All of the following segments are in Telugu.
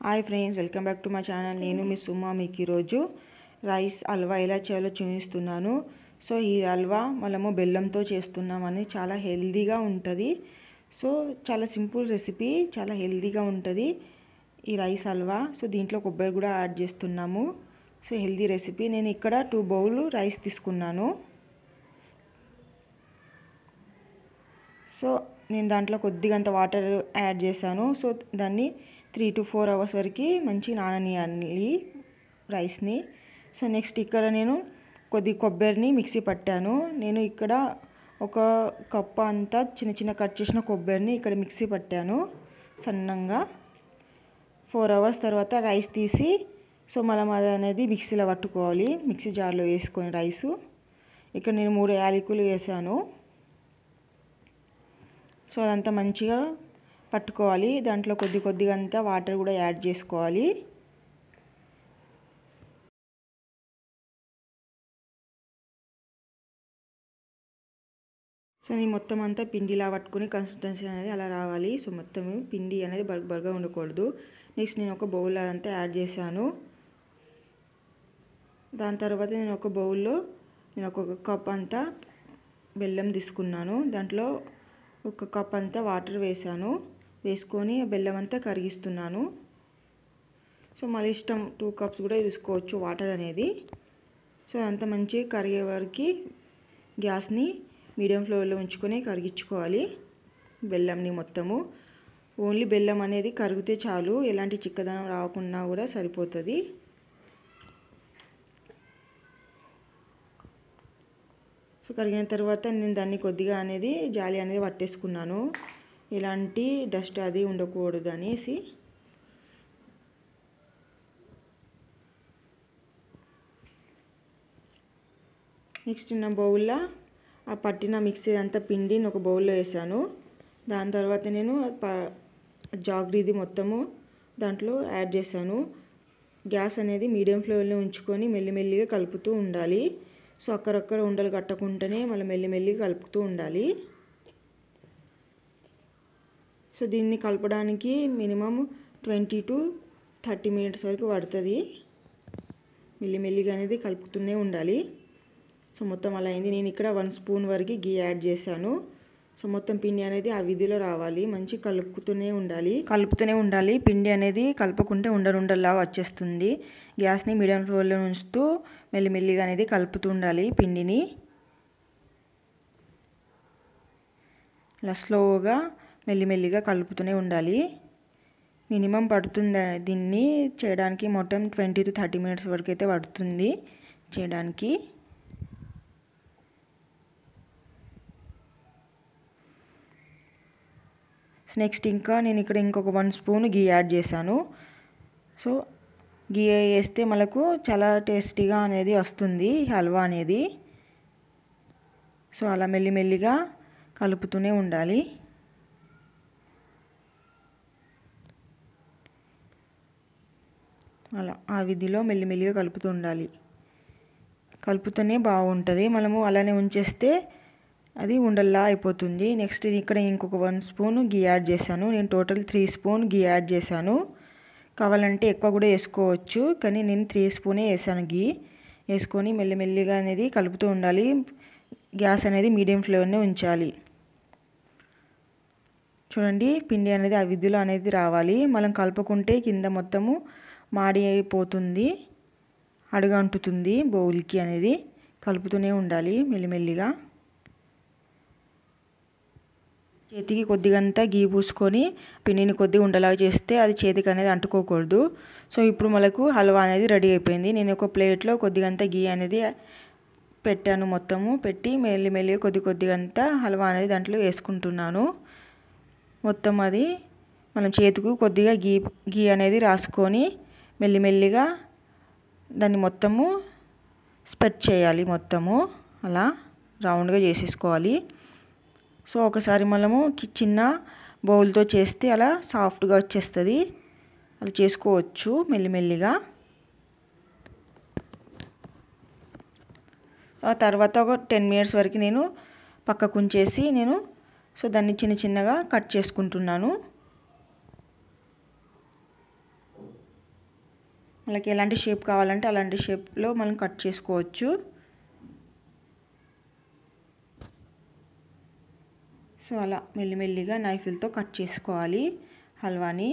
Hi friends, welcome back to my channel. నేను మీ సుమా. మీకు ఈరోజు రైస్ హల్వా ఎలా చేయాలో చూపిస్తున్నాను. సో ఈ హల్వా మనము బెల్లంతో చేస్తున్నామని చాలా హెల్దీగా ఉంటుంది. సో చాలా సింపుల్ రెసిపీ, చాలా హెల్దీగా ఉంటుంది ఈ రైస్ హల్వా. సో దీంట్లో కొబ్బరి కూడా యాడ్ చేస్తున్నాము. So healthy recipe. నేను ఇక్కడ 2 బౌల్ రైస్ తీసుకున్నాను. సో నేను దాంట్లో కొద్దిగంత వాటర్ యాడ్ చేశాను. సో దాన్ని 3 to 4 hours వరకు మంచి నాననియాలి రైస్ని. సో నెక్స్ట్ ఇక్కడ నేను కొబ్బరిని మిక్సీ పట్టాను. నేను ఇక్కడ ఒక కప్ అంతా చిన్న చిన్న కట్ చేసిన కొబ్బరిని ఇక్కడ మిక్సీ పట్టాను సన్నంగా. 4 hours తర్వాత రైస్ తీసి సో మనం అది అనేది మిక్సీలో పట్టుకోవాలి. మిక్సీ జార్లో వేసుకొని రైసు ఇక్కడ నేను 3 యాలకులు వేసాను. సో అదంతా మంచిగా పట్టుకోవాలి. దాంట్లో కొద్దిగా అంతా వాటర్ కూడా యాడ్ చేసుకోవాలి. సో నేను మొత్తం అంతా పిండిలా పట్టుకొని కన్సిస్టెన్సీ అనేది అలా రావాలి. సో మొత్తం పిండి అనేది బరగా ఉండకూడదు. నెక్స్ట్ నేను ఒక బౌల్ అంతా యాడ్ చేశాను. దాని తర్వాత నేను ఒక బౌల్లో ఒక కప్ అంతా బెల్లం తీసుకున్నాను. దాంట్లో ఒక కప్ అంతా వాటర్ వేసుకొని బెల్లం అంతా కరిగిస్తున్నాను. సో మళ్ళీ ఇష్టం 2 cups కూడా తీసుకోవచ్చు వాటర్ అనేది. సో అంత మంచిగా కరిగే వరకు గ్యాస్ని మీడియం ఫ్లేమ్లో ఉంచుకొని కరిగించుకోవాలి బెల్లంని మొత్తము. ఓన్లీ బెల్లం అనేది కరిగితే చాలు, ఎలాంటి చిక్కదనం రాకుండా కూడా సరిపోతుంది. సో కరిగిన తర్వాత నేను దాన్ని కొద్దిగా అనేది జాలి అనేది పట్టేసుకున్నాను, ఎలాంటి డస్ట్ అది ఉండకూడదు అనేసి. నెక్స్ట్ నా బౌల్లో ఆ పట్టిన మిక్సీ అంతా పిండిని ఒక బౌల్లో వేసాను. దాని తర్వాత నేను జాగ్రీది మొత్తము దాంట్లో యాడ్ చేశాను. గ్యాస్ అనేది మీడియం ఫ్లేమ్లో ఉంచుకొని మెల్లిమెల్లిగా కలుపుతూ ఉండాలి. సో అక్కడక్కడ ఉండలు కట్టకుండానే మళ్ళీ మెల్లిమెల్లిగా కలుపుతూ ఉండాలి. సో దీన్ని కలపడానికి మినిమం 20 to 30 minutes వరకు పడుతుంది. మెల్లిమెల్లిగా అనేది కలుపుతూనే ఉండాలి. సో మొత్తం అలా అయింది. నేను ఇక్కడ 1 spoon వరకు గీ యాడ్ చేశాను. సో మొత్తం పిండి అనేది ఆ విధిలో రావాలి. మంచి కలుపుతూనే ఉండాలి. పిండి అనేది కలపకుంటే ఉండలాగా వచ్చేస్తుంది. గ్యాస్ని మీడియం ఫ్లేమ్లో ఉంచుతూ మెల్లిమెల్లిగా అనేది కలుపుతూ ఉండాలి పిండిని. ఇలా స్లోగా మెల్లిమెల్లిగా కలుపుతూనే ఉండాలి. మినిమం పడుతుంది దీన్ని చేయడానికి, మొత్తం 20 to 30 minutes వరకు అయితే పడుతుంది చేయడానికి. నెక్స్ట్ ఇంకా నేను ఇక్కడ ఇంకొక 1 spoon గీ యాడ్ చేశాను. సో గీ వేస్తే మనకు చాలా టేస్టీగా అనేది వస్తుంది హల్వా అనేది. సో అలా మెల్లిమెల్లిగా కలుపుతూనే ఉండాలి. అలా ఆ విధిలో మెల్లిమెల్లిగా కలుపుతూ ఉండాలి. కలుపుతూనే బాగుంటుంది. మనము అలానే ఉంచేస్తే అది ఉండల్లా అయిపోతుంది. నెక్స్ట్ ఇక్కడ ఇంకొక 1 spoon గీ యాడ్ చేశాను. నేను టోటల్ 3 spoon గీ యాడ్ చేశాను. కావాలంటే ఎక్కువ కూడా వేసుకోవచ్చు, కానీ నేను 3 spoon వేసాను గీ. వేసుకొని మెల్లిమెల్లిగా అనేది కలుపుతూ ఉండాలి. గ్యాస్ అనేది మీడియం ఫ్లేమ్లో ఉంచాలి. చూడండి, పిండి అనేది ఆ విధిలో అనేది రావాలి. మనం కలుపుకుంటే కింద మొత్తము మాడి అయిపోతుంది, అడుగు అంటుతుంది బౌల్కి అనేది. కలుపుతూనే ఉండాలి మెల్లిమెల్లిగా. చేతికి కొద్దిగంతా గీ పూసుకొని పిండిని కొద్దిగా ఉండలాగా చేస్తే అది చేతికి అనేది అంటుకోకూడదు. సో ఇప్పుడు మనకు హల్వా అనేది రెడీ అయిపోయింది. నేను ఒక ప్లేట్లో కొద్దిగంతా గీ అనేది పెట్టాను. మొత్తము పెట్టి మెల్లిమెల్లిగా కొద్దిగంతా హల్వా అనేది దాంట్లో వేసుకుంటున్నాను. మొత్తం అది మనం చేతికి కొద్దిగా గీ అనేది రాసుకొని మెల్లిమెల్లిగా దాన్ని మొత్తము స్ప్రెడ్ చేయాలి. మొత్తము అలా రౌండ్గా చేసేసుకోవాలి. సో ఒకసారి మనము చిన్న బౌల్తో చేస్తే అలా సాఫ్ట్గా వచ్చేస్తుంది. అలా చేసుకోవచ్చు మెల్లిమెల్లిగా. ఆ తర్వాత ఒక 10 minutes వరకు నేను పక్కకు ఉంచేసి సో దాన్ని చిన్నగా కట్ చేసుకుంటున్నాను. మనకి ఎలాంటి షేప్ కావాలంటే అలాంటి షేప్లో మనం కట్ చేసుకోవచ్చు. సో అలా మెల్లిమెల్లిగా నైఫ్లతో కట్ చేసుకోవాలి హల్వాని.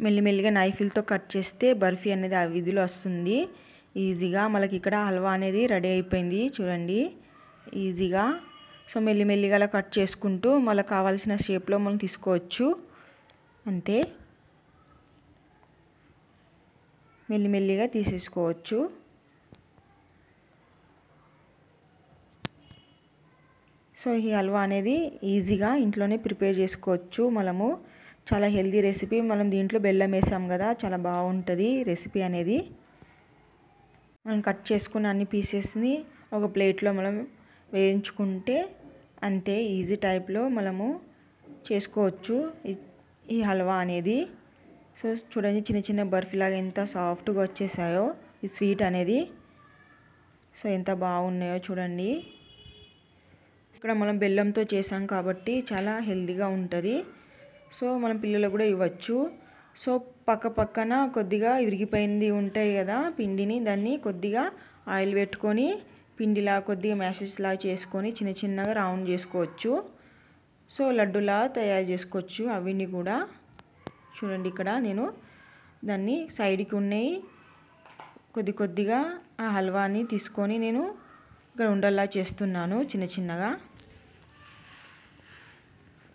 మెల్లిమెల్లిగా నైఫ్లతో కట్ చేస్తే బర్ఫీ అనేది ఆ విధిలో వస్తుంది ఈజీగా. మనకి ఇక్కడ హల్వా అనేది రెడీ అయిపోయింది చూడండి ఈజీగా. సో మెల్లిమెల్లిగా అలా కట్ చేసుకుంటూ మనకు కావాల్సిన షేప్లో మనం తీసుకోవచ్చు అంతే. మెల్లిమెల్లిగా తీసేసుకోవచ్చు. సో ఈ హల్వా అనేది ఈజీగా ఇంట్లోనే ప్రిపేర్ చేసుకోవచ్చు మనము. చాలా హెల్తీ రెసిపీ. మనం దీంట్లో బెల్లం వేసాం కదా, చాలా బాగుంటుంది రెసిపీ అనేది. మనం కట్ చేసుకున్న అన్ని పీసెస్ని ఒక ప్లేట్లో మనం వేయించుకుంటే అంతే ఈజీ టైప్లో మనము చేసుకోవచ్చు ఈ హల్వా అనేది. సో చూడండి చిన్న చిన్న బర్ఫీలాగా ఎంత సాఫ్ట్గా వచ్చేసాయో ఈ స్వీట్ అనేది. సో ఎంత బాగున్నాయో చూడండి. ఇక్కడ మనం బెల్లంతో చేసాం కాబట్టి చాలా హెల్తీగా ఉంటుంది. సో మనం పిల్లలకు కూడా ఇవ్వచ్చు. సో పక్కన కొద్దిగా విరిగిపోయింది ఉంటాయి కదా పిండిని, దాన్ని కొద్దిగా ఆయిల్ పెట్టుకొని పిండిలా కొద్దిగా మ్యాషెస్లా చేసుకొని చిన్న చిన్నగా రౌండ్ చేసుకోవచ్చు. సో లడ్డులా తయారు చేసుకోవచ్చు అవిని కూడా. చూడండి ఇక్కడ నేను దాన్ని సైడ్కి ఉన్నాయి కొద్దిగా ఆ హల్వాని తీసుకొని నేను ఇక్కడ ఉండల్లా చేస్తున్నాను చిన్న చిన్నగా.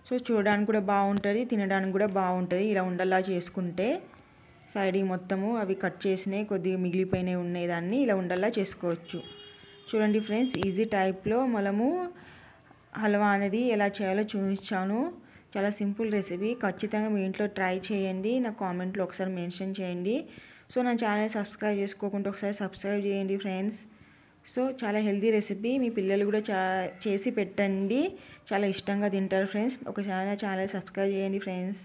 సో చూడడానికి కూడా బాగుంటుంది, తినడానికి కూడా బాగుంటుంది. ఇలా ఉండల్లా చేసుకుంటే సైడ్ మొత్తము అవి కట్ చేసినవి కొద్దిగా మిగిలిపోయినవి ఉన్నాయి, దాన్ని ఇలా ఉండల్లా చేసుకోవచ్చు. చూడండి ఫ్రెండ్స్ ఈజీ టైప్లో మనము హల్వా అనేది ఎలా చేయాలో చూపించాను. చాలా సింపుల్ రెసిపీ. ఖచ్చితంగా మీ ఇంట్లో ట్రై చేయండి. నా కామెంట్లో ఒకసారి మెన్షన్ చేయండి. సో నా ఛానల్ సబ్స్క్రైబ్ చేసుకోకుండా ఒకసారి సబ్స్క్రైబ్ చేయండి ఫ్రెండ్స్. సో చాలా హెల్తీ రెసిపీ. మీ పిల్లలు కూడా చేసి పెట్టండి, చాలా ఇష్టంగా తింటారు ఫ్రెండ్స్. ఒక ఛానల్ సబ్స్క్రైబ్ చేయండి ఫ్రెండ్స్.